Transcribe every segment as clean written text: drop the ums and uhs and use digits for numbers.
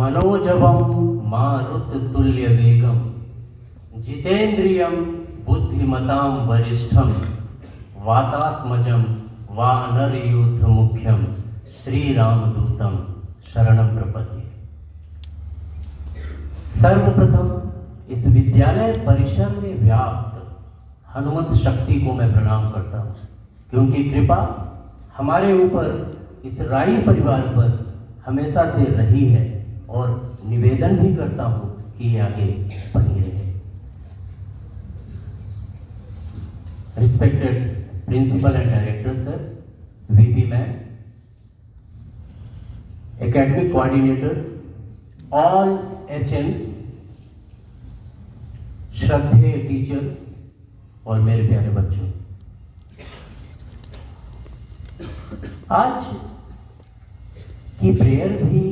मनोजवम मारुततुल्य वेगम जितेन्द्रियम बुद्धिमताम वरिष्ठम वातात्मजम वानरयूथ मुख्यम श्री रामदूतम शरणम प्रपद्ये। सर्वप्रथम इस विद्यालय परिसर में व्याप्त हनुमत शक्ति को मैं प्रणाम करता हूँ, क्योंकि कृपा हमारे ऊपर इस राई परिवार पर हमेशा से रही है और निवेदन भी करता हूँ कि ये आगे बनी रहे। Respected principal and director sir, VP ma'am, academic coordinator, all HMs, श्रद्धेय टीचर्स और मेरे प्यारे बच्चों, आज की प्रेयर भी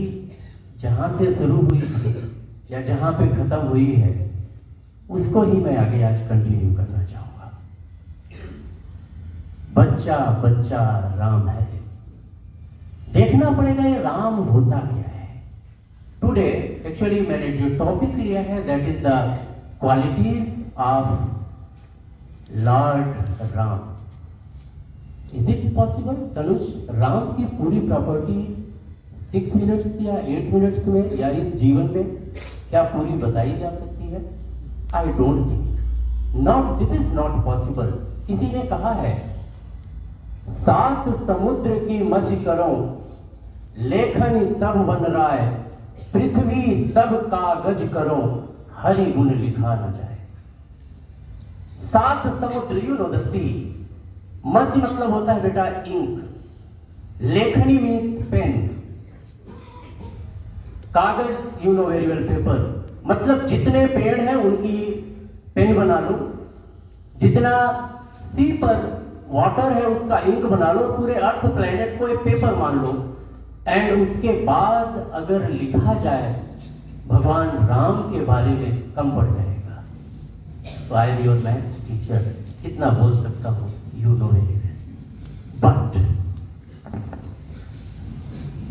जहां से शुरू हुई थी या जहां पे खत्म हुई है, उसको ही मैं आगे आज कंटिन्यू करना चाहूंगा। बच्चा बच्चा राम है। देखना पड़ेगा ये राम होता क्या है। टुडे एक्चुअली मैंने जो टॉपिक लिया है that is the qualities of Lord Ram. Is it possible Tanuj, Ram की पूरी प्रॉपर्टी 6 मिनट्स या 8 मिनट्स में या इस जीवन में क्या पूरी बताई जा सकती है? I don't think, not, this is not possible. किसी ने कहा है 7 समुद्र की मछी करो, लेखन सब बन राय, पृथ्वी सब कागज करो, हरि गुण लिखा न जाए। 7 समुद्र, यू नो द सी। मसी मतलब होता है बेटा इंक, लेखनी मीन्स पेन, कागज you know very well paper, मतलब जितने पेड़ हैं उनकी पेन बना लो, जितना सी पर वाटर है उसका इंक बना लो, पूरे अर्थ प्लेनेट को एक पेपर मान लो, एंड उसके बाद अगर लिखा जाए भगवान राम के बारे में कम पड़ जाएगा। तो I am your maths teacher, कितना बोल सकता हूं, you know very well. But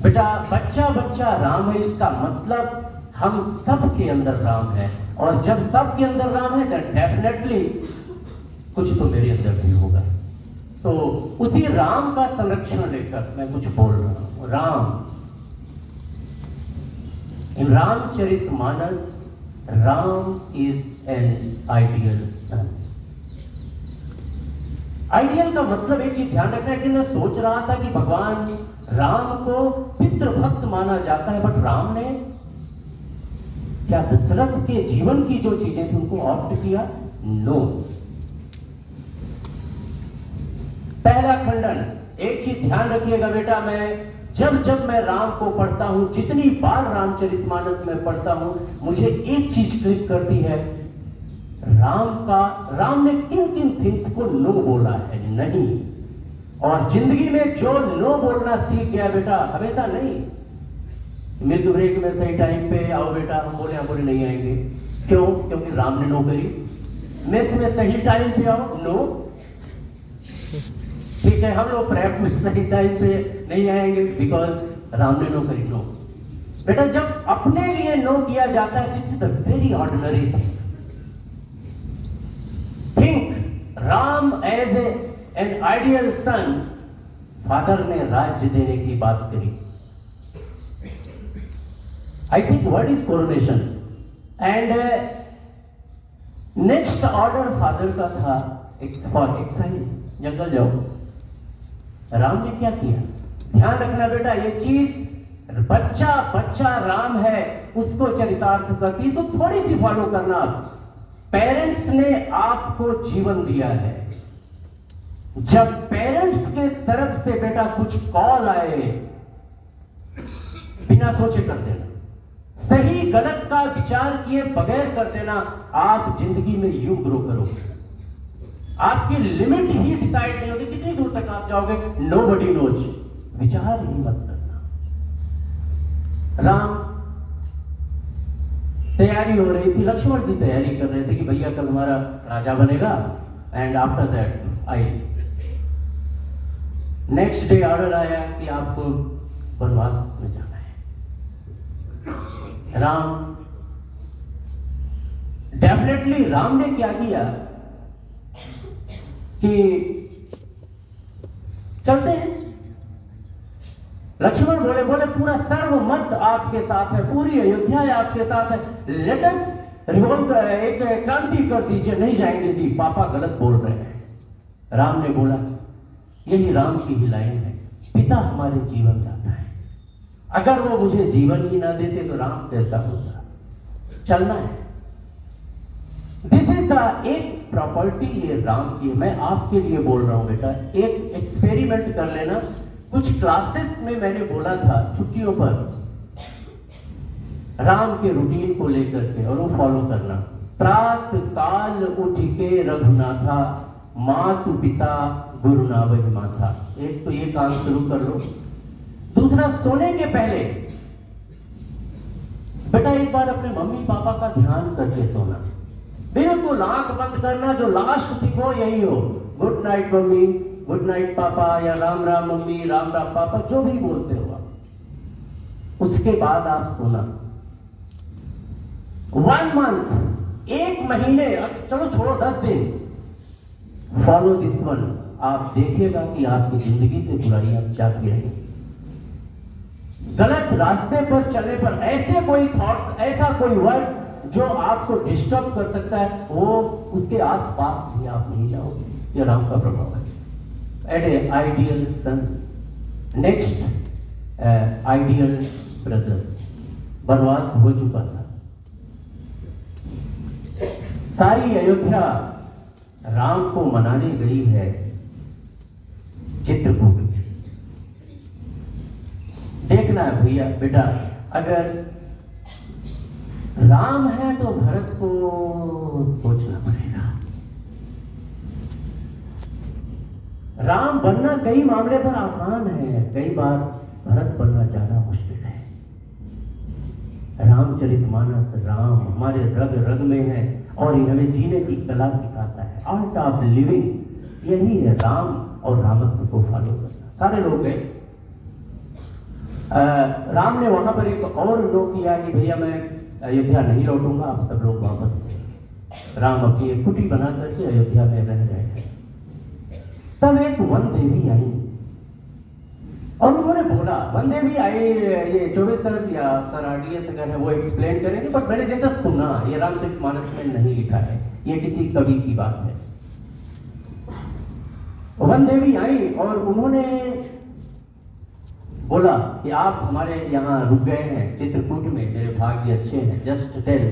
बेटा बच्चा बच्चा राम है, इसका मतलब हम सब के अंदर राम है, और जब सब के अंदर राम है तो डेफिनेटली कुछ तो मेरे अंदर भी होगा। तो उसी राम का संरक्षण लेकर मैं कुछ बोल रहा हूं। Ram, in Ramcharitmanas, Ram is an ideal son. Ideal का मतलब एक चीज ध्यान रखना है कि मैं सोच रहा था कि भगवान राम को पितृभक्त माना जाता है, बट राम ने क्या दशरथ के जीवन की जो चीजें थी उनको ऑप्ट किया? नो। पहला खंडन, एक चीज ध्यान रखिएगा बेटा, मैं जब मैं राम को पढ़ता हूं, जितनी बार रामचरितमानस में पढ़ता हूं, मुझे एक चीज क्लिक करती है, राम ने किन किन थिंग्स को नो बोला है, नहीं। और जिंदगी में जो नो बोलना सीख गया बेटा, हमेशा नहीं, मृत्यु ब्रेक में सही टाइम पे आओ बेटा, हम बोले नहीं आएंगे। क्यों? क्योंकि राम ने नो करी। मेस में सही टाइम पे आओ, नो। ठीक है, हम लोग प्रैप में सही टाइम पे नहीं आएंगे बिकॉज राम ने नो करी, नो। बेटा जब अपने लिए नो किया जाता है, this is the very ordinary think Ram as an ideal son. Father ने राज्य देने की बात करी, I think word is coronation, and next order father का था फॉर एक्साइल, जंगल जाओ। राम ने क्या किया? ध्यान रखना बेटा, ये चीज बच्चा बच्चा राम है उसको चरितार्थ करती, इसको थोड़ी सी फॉलो करना। पेरेंट्स ने आपको जीवन दिया है, जब पेरेंट्स के तरफ से बेटा कुछ कॉल आए, बिना सोचे कर देना, सही गलत का विचार किए बगैर कर देना। आप जिंदगी में यूं ग्रो करोगे, आपकी लिमिट ही डिसाइड नहीं होती कितनी दूर तक आप जाओगे, नोबडी नोज। विचार ही मत करना। राम तैयारी हो रही थी, लक्ष्मण जी तैयारी कर रहे थे कि भैया कल हमारा राजा बनेगा, and after that I next day order आया कि आपको वनवास में जाना है। राम, डेफिनेटली राम ने क्या किया कि चलते हैं। लक्ष्मण बोले पूरा सर्वमत आपके साथ है, पूरी अयोध्या आपके साथ है, लेट अस रिवोल्ट, एक क्रांति कर दीजिए। नहीं जाएंगे जी, पापा गलत बोल रहे हैं। राम ने बोला, यही राम की ही लाइन है, पिता हमारे जीवन दाता है, अगर वो मुझे जीवन ही ना देते तो राम कैसा होता। चलना है। दिस इज द एक प्रॉपर्टी ये राम की है। मैं आपके लिए बोल रहा हूं बेटा, एक एक्सपेरिमेंट कर लेना। कुछ क्लासेस में मैंने बोला था छुट्टियों पर राम के रूटीन को लेकर के, और वो फॉलो करना। प्रात काल उठ के रघुनाथा, मातु पिता गुरु नावहि माथा। एक तो ये काम शुरू कर लो। दूसरा, सोने के पहले बेटा एक बार अपने मम्मी पापा का ध्यान करके सोना। बिल्कुल आंख बंद करना, जो लास्ट थिंग हो यही हो, good night mummy, good night पापा, या राम राम मम्मी, राम राम पापा, जो भी बोलते हो आप। उसके बाद आप सोना। 1 मंथ, 1 महीने, चलो छोड़ो 10 दिन, फॉलो दिस वन। आप देखिएगा कि आपकी जिंदगी से बुराइयां जाती रहेंगी। गलत रास्ते पर चलने पर ऐसे कोई थॉट्स, ऐसा कोई वर्ड जो आपको डिस्टर्ब कर सकता है, वो उसके आसपास भी आप नहीं जाओगे। यह राम का प्रभाव है। At a ideal son, next ideal brother. वनवास हो चुका था, सारी अयोध्या राम को मनाने गई है चित्रकूट। देखना है भैया बेटा, अगर राम है तो भरत को सोचना पड़ेगा। राम बनना कई मामले पर आसान है, कई बार भरत बनना ज्यादा मुश्किल है। रामचरितमानस, राम हमारे रग रग में है और ये हमें जीने की कला सिखाता है, आर्ट ऑफ लिविंग। यही है राम और रामत्व को फॉलो करना। सारे लोग गए, राम ने वहां पर एक और नो किया कि भैया मैं अयोध्या नहीं लौटूंगा, आप सब लोग वापस चलेंगे। राम अपनी एक कुटी बना करके अयोध्या में रह रहे हैं। तब एक वन देवी आई और उन्होंने बोला, वन देवी आई, ये चौबे सर या सर आरडीएस अगर है वो एक्सप्लेन करेंगे, बट मैंने जैसा सुना, ये रामचरितमानस में नहीं लिखा है, ये किसी कवि की बात है। वन देवी आई और उन्होंने बोला कि आप हमारे यहाँ रुक गए हैं चित्रकूट में, मेरे भाग्य अच्छे हैं, जस्ट टेल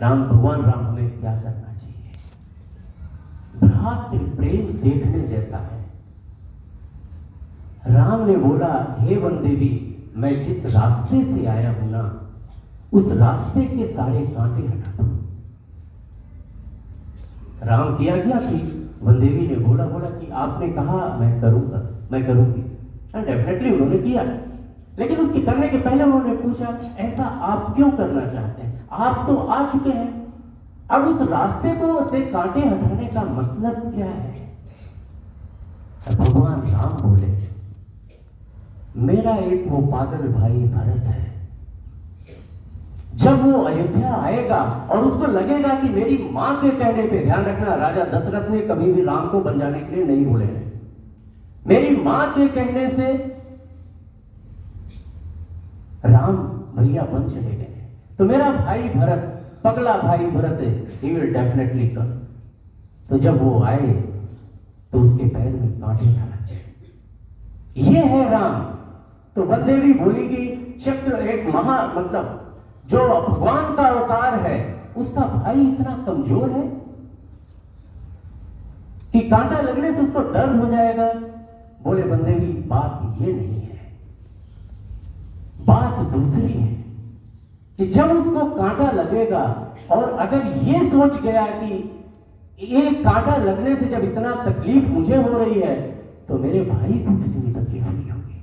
राम, भगवान राम हमें क्या करना चाहिए। भ्रातृ प्रेम देखने जैसा है। राम ने बोला, हे वन देवी, मैं जिस रास्ते से आया हूं ना, उस रास्ते के सारे कांटे हटा दो। राम किया गया कि वन देवी ने बोला कि आपने कहा मैं करूंगा, मैं करूंगी, एंड डेफिनेटली उन्होंने किया। लेकिन उसके करने के पहले उन्होंने पूछा, ऐसा आप क्यों करना चाहते हैं? आप तो आ चुके हैं, अब उस रास्ते को से कांटे हटाने का मतलब क्या है? भगवान राम बोले, मेरा एक वो पागल भाई भरत है, जब वो अयोध्या आएगा और उसको लगेगा कि मेरी मां के कहने पे, ध्यान रखना राजा दशरथ ने कभी भी राम को बन जाने के लिए नहीं बोले हैं, मेरी मां के कहने से राम भैया बन चले गए, तो मेरा भाई भरत, पगला भाई भरत है, ही विल डेफिनेटली कम। तो जब वो आए तो उसके पैर में कांटे डालना चाहिए। ये है राम। तो वनदेवी बोली कि चक्र एक मतलब जो भगवान का अवतार है, उसका भाई इतना कमजोर है कि कांटा लगने से उसको दर्द हो जाएगा। बोले वनदेवी, बात ये नहीं है, बात दूसरी है कि जब उसको कांटा लगेगा और अगर ये सोच गया कि ये कांटा लगने से जब इतना तकलीफ मुझे हो रही है, तो मेरे भाई को कितनी तकलीफ नहीं होगी,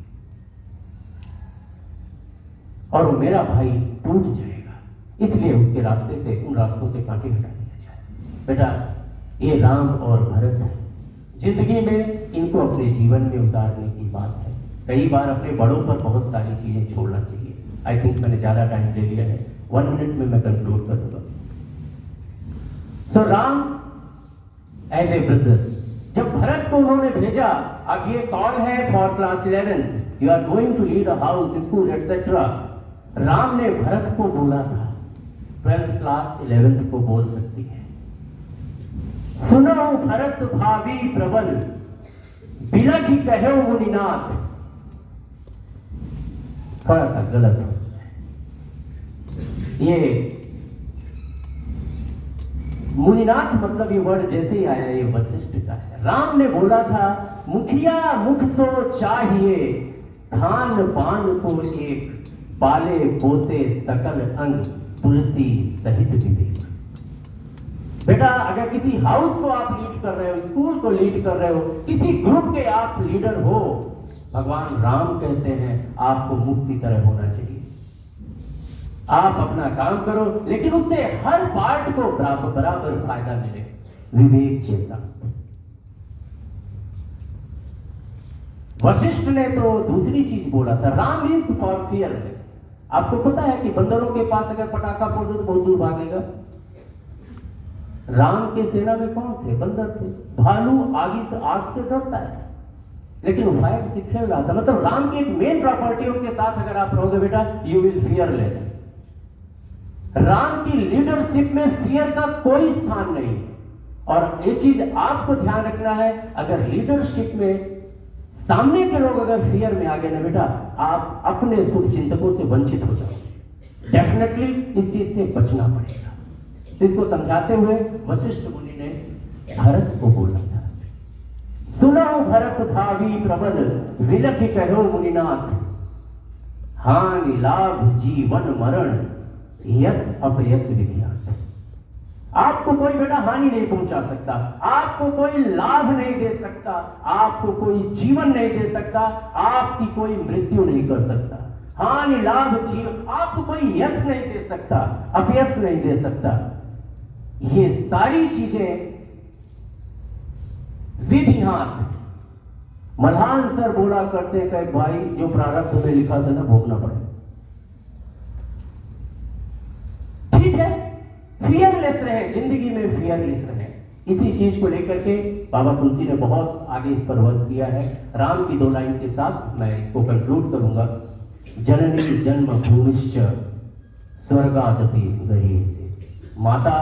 और वो मेरा भाई टूट जाएगा। इसलिए उसके रास्ते से, उन रास्तों से कांटे हटा दिया जाए। बेटा, ये राम और भरत है, जिंदगी में इनको अपने जीवन में उतारने की बात है। कई बार अपने बड़ों पर बहुत सारी चीजें छोड़ना चाहिए। आई थिंक मैंने ज्यादा टाइम ले लिया है, 1 मिनट में मैं कंक्लूड करूंगा। So Ram as a brother, जब भरत को उन्होंने भेजा, अब ये कॉल है for class 11, you are going to lead a house, school etcetera. Ram ने भरत को बोला था, 12th क्लास 11th को बोल सकती है, सुनो भरत भावी प्रबल, बिलख कहो मुनिनाथ। थोड़ा सा गलत हो, ये मुनिनाथ मतलब ये वर्ड जैसे ही आया ये वशिष्ठ का है। राम ने बोला था, मुखिया मुख सो चाहिए, खान पान को एक, पाले पोसे सकल अंग, तुलसी सहित विवेक। बेटा अगर किसी हाउस को आप लीड कर रहे हो, स्कूल को लीड कर रहे हो, किसी ग्रुप के आप लीडर हो, भगवान राम कहते हैं आपको मुख की तरह होना चाहिए। आप अपना काम करो, लेकिन उससे हर पार्ट को बराबर फायदा मिले, विवेक के साथ। वशिष्ठ ने तो दूसरी चीज बोला था, राम इज फॉर फियरलेस। आपको पता है कि बंदरों के पास अगर पटाखा फोड़ दो तो बहुत दूर भागेगा। राम के सेना में कौन थे? बंदर थे। भालू आग से डरता है, लेकिन वो फायर से खेल रहा था। मतलब राम की एक मेन प्रॉपर्टी उनके साथ अगर आप रहोगे बेटा, यू विल फियरलेस। राम की लीडरशिप में फियर का कोई स्थान नहीं। और एक चीज आपको ध्यान रखना है, अगर लीडरशिप में सामने के लोग अगर फियर में आ गए ना बेटा, आप अपने शुभ चिंतकों से वंचित हो जाओगे। डेफिनेटली इस चीज से बचना पड़ेगा। इसको समझाते हुए वशिष्ठ मुनि ने भरत को बोला था, सुनो भरत भावी प्रबल, विलख कहो मुनिनाथ, हानि लाभ जीवन मरण, यश अपयश विख्यात। आपको कोई बेटा हानि नहीं पहुंचा सकता, आपको कोई लाभ नहीं दे सकता, आपको कोई जीवन नहीं दे सकता, आपकी कोई मृत्यु नहीं कर सकता। हानि लाभ जीवन, आपको कोई यश नहीं दे सकता, अपयश नहीं दे सकता। ये सारी चीजें विधिहान मल्हान सर बोला करते हैं कि भाई जो प्रारब्ध में लिखा था ना, भोगना पड़े। ठीक है, फियरलेस रहे, जिंदगी में फियरलेस रहे। इसी चीज को लेकर के बाबा तुलसी ने बहुत आगे इस पर वर्क किया है। राम की 2 लाइन के साथ मैं इसको कंक्लूड करूंगा। जननी जन्म भूमिश्च स्वर्गादपि गरीयसे। माता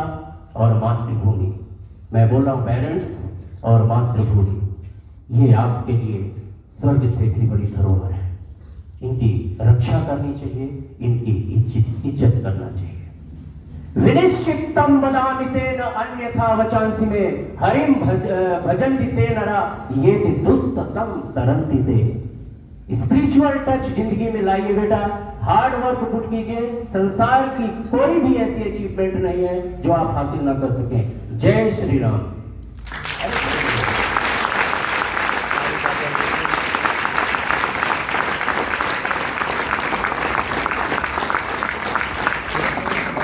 और मातृभूमि, मैं बोल रहा हूं पेरेंट्स और मातृभूमि, ये आपके लिए स्वर्ग से भी बड़ी धरोहर है। इनकी रक्षा करनी चाहिए, इनकी इज्जत करना चाहिए। विनिश्चितम वदामि तेन अन्यथा वचांसि में, हरिम भजन्ति ते नरा ये दुस्ततम तरन्ति ते। स्पिरिचुअल टच जिंदगी में लाइए बेटा, हार्ड वर्क पुट कीजिए। संसार की कोई भी ऐसी अचीवमेंट नहीं है जो आप हासिल ना कर सकें। जय श्री राम।